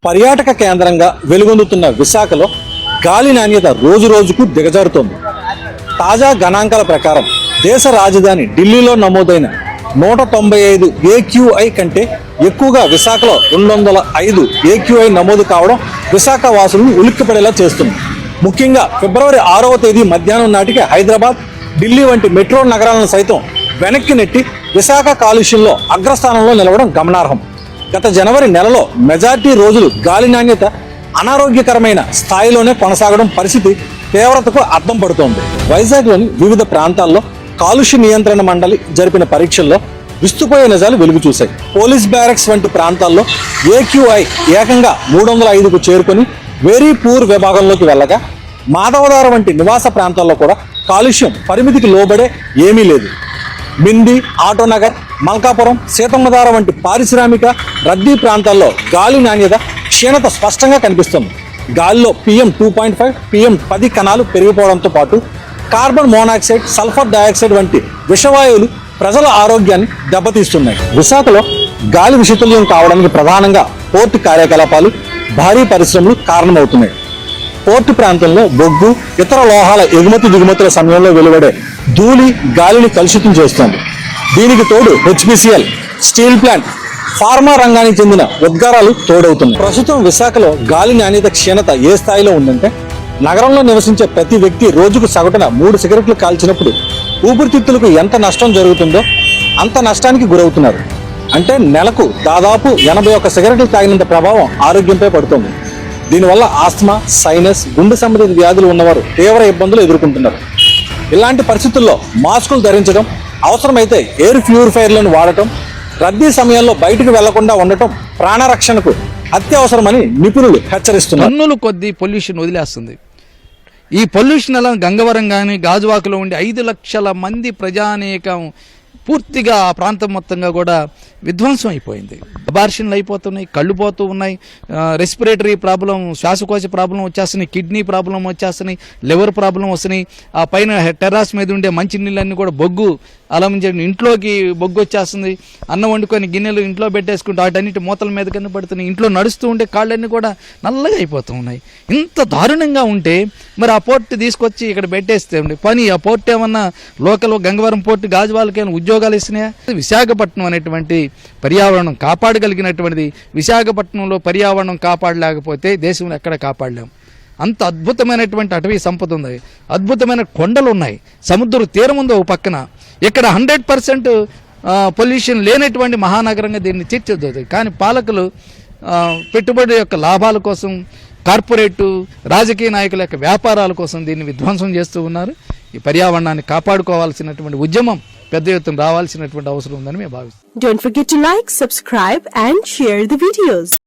పర్యాటక కేంద్రంగా వెలుగొందుతున్న విశాఖలో గాలి నాణ్యత రోజు రోజుకు దిగజారుతోంది. తాజా గణాంకాల ప్రకారం దేశ రాజధాని ఢిల్లీలో నమోదైన 195 AQI కంటే ఎక్కువగా విశాఖలో 205 AQI నమోదు కావడం విశాఖ వాసులను ఉలిక్కిపడేలా చేస్తుంది. ముఖ్యంగా ఫిబ్రవరి 6వ తేదీ మధ్యాహ్నం నాటికి హైదరాబాద్, ఢిల్లీ వంటి మెట్రో నగరాలను సైతం వెనక్కి నెట్టి విశాఖ కాలుష్యంలో అగ్రస్థానంలో నిలవడం గమనార్హం. గత జనవరి నెలలో మెజార్టీ రోజులు గాలి నాణ్యత అనారోగ్యకరమైన స్థాయిలోనే కొనసాగడం పరిస్థితి తీవ్రతకు అద్దం పడుతోంది. వైజాగ్లోని వివిధ ప్రాంతాల్లో కాలుష్య నియంత్రణ మండలి జరిపిన పరీక్షల్లో విస్తుపోయే నిజాలు వెలుగు చూశాయి. పోలీస్ బ్యారక్స్ వంటి ప్రాంతాల్లో AQI ఏకంగా 305కు చేరుకొని వెరీ పూర్ విభాగంలోకి వెళ్ళగా, మాధవధార వంటి నివాస ప్రాంతాల్లో కూడా కాలుష్యం పరిమితికి లోబడే ఏమీ లేదు. బింది, ఆటోనగర్, మల్కాపురం, సీతమ్మధార వంటి పారిశ్రామిక రద్దీ ప్రాంతాల్లో గాలి నాణ్యత క్షీణత స్పష్టంగా కనిపిస్తుంది. గాలిలో PM2.5, PM10 కణాలు పెరిగిపోవడంతో పాటు కార్బన్ మోనాక్సైడ్, సల్ఫర్ డయాక్సైడ్ వంటి విషవాయువులు ప్రజల ఆరోగ్యాన్ని దెబ్బతీస్తున్నాయి. విశాఖలో గాలి విషతుల్యం కావడానికి ప్రధానంగా పోర్టు కార్యకలాపాలు, భారీ పరిశ్రమలు కారణమవుతున్నాయి. పోర్టు ప్రాంతంలో బొగ్గు, ఇతర లోహాల ఎగుమతి దిగుమతుల సమయంలో వెలువడే ధూళి గాలిని కలుషితం చేస్తోంది. దీనికి తోడు HPCL, స్టీల్ ప్లాంట్, ఫార్మా రంగానికి చెందిన ఉద్గారాలు తోడవుతున్నాయి. ప్రస్తుతం విశాఖలో గాలి నాణ్యత క్షీణత ఏ స్థాయిలో ఉందంటే, నగరంలో నివసించే ప్రతి వ్యక్తి రోజుకు సగటున 3 సిగరెట్లు కాల్చినప్పుడు ఊపిరితిత్తులకు ఎంత నష్టం జరుగుతుందో అంత నష్టానికి గురవుతున్నారు. అంటే నెలకు దాదాపు 81 సిగరెట్లు తాగినంత ప్రభావం ఆరోగ్యంపై పడుతుంది. దీనివల్ల ఆస్మా, సైనస్, గుండె సంబంధిత వ్యాధులు ఉన్నవారు తీవ్ర ఇబ్బందులు ఎదుర్కొంటున్నారు. ఇలాంటి పరిస్థితుల్లో మాస్కులు ధరించడం, అవసరమైతే ఎయిర్ ప్యూరిఫైయర్లను వాడటం, రద్దీ సమయంలో బయటకు వెళ్లకుండా ఉండటం ప్రాణరక్షణకు అత్యవసరమని నిపుణులు హెచ్చరిస్తున్నారు. టన్నుల కొద్దీ పొల్యూషన్ వదిలేస్తుంది. ఈ పొల్యూషన్ అలా గంగవరం కానీ గాజువాకలో ఉండి 5 లక్షల మంది ప్రజానీకం పూర్తిగా ఆ ప్రాంతం మొత్తంగా కూడా విధ్వంసం అయిపోయింది. అబార్షన్లు అయిపోతున్నాయి, కళ్ళు పోతూ ఉన్నాయి, రెస్పిరేటరీ ప్రాబ్లం, శ్వాసకోశ ప్రాబ్లం వచ్చేస్తున్నాయి, కిడ్నీ ప్రాబ్లం వచ్చేస్తున్నాయి, లివర్ ప్రాబ్లం వస్తున్నాయి. ఆ పైన టెర్రాస్ మీద ఉండే మంచినీళ్ళన్నీ కూడా బొగ్గు అలమించండి, ఇంట్లోకి బొగ్గు వచ్చేస్తుంది. అన్నం వండుకొని గిన్నెలు ఇంట్లో పెట్టేసుకుంటే వాటన్నిటి మూతల మీద కన్నా పడుతున్నాయి. ఇంట్లో నడుస్తూ ఉంటే కాళ్ళన్నీ కూడా నల్లగా అయిపోతూ ఉన్నాయి. ఇంత దారుణంగా ఉంటే మరి ఆ పోర్టు తీసుకొచ్చి ఇక్కడ పెట్టేస్తే పని, ఆ పోర్టు ఏమన్నా లోకల్ గంగవరం పోర్టు గాజువాళ్ళకి ఏమైనా ఉద్యోగాలు ఇస్తున్నాయా? విశాఖపట్నం అనేటువంటి పర్యావరణం కాపాడగలిగినటువంటిది. విశాఖపట్నంలో పర్యావరణం కాపాడలేకపోతే దేశంలో ఎక్కడ కాపాడలేము. అంత అద్భుతమైనటువంటి అటవీ సంపద ఉంది, అద్భుతమైన కొండలు ఉన్నాయి, సముద్ర తీరం ఉంది ఓ పక్కన. ఇక్కడ 100% పొల్యూషన్ లేనటువంటి మహానగరంగా దీన్ని తీర్చిదిద్దుతాయి. కానీ పాలకులు పెట్టుబడి యొక్క లాభాల కోసం, కార్పొరేటు రాజకీయ నాయకుల యొక్క వ్యాపారాల కోసం దీన్ని విధ్వంసం చేస్తూ ఉన్నారు. ఈ పర్యావరణాన్ని కాపాడుకోవాల్సినటువంటి ఉద్యమం పెద్ద ఎత్తున రావాల్సినటువంటి అవసరం ఉందని మేము భావిస్తాం. Don't forget to like, subscribe and share the videos.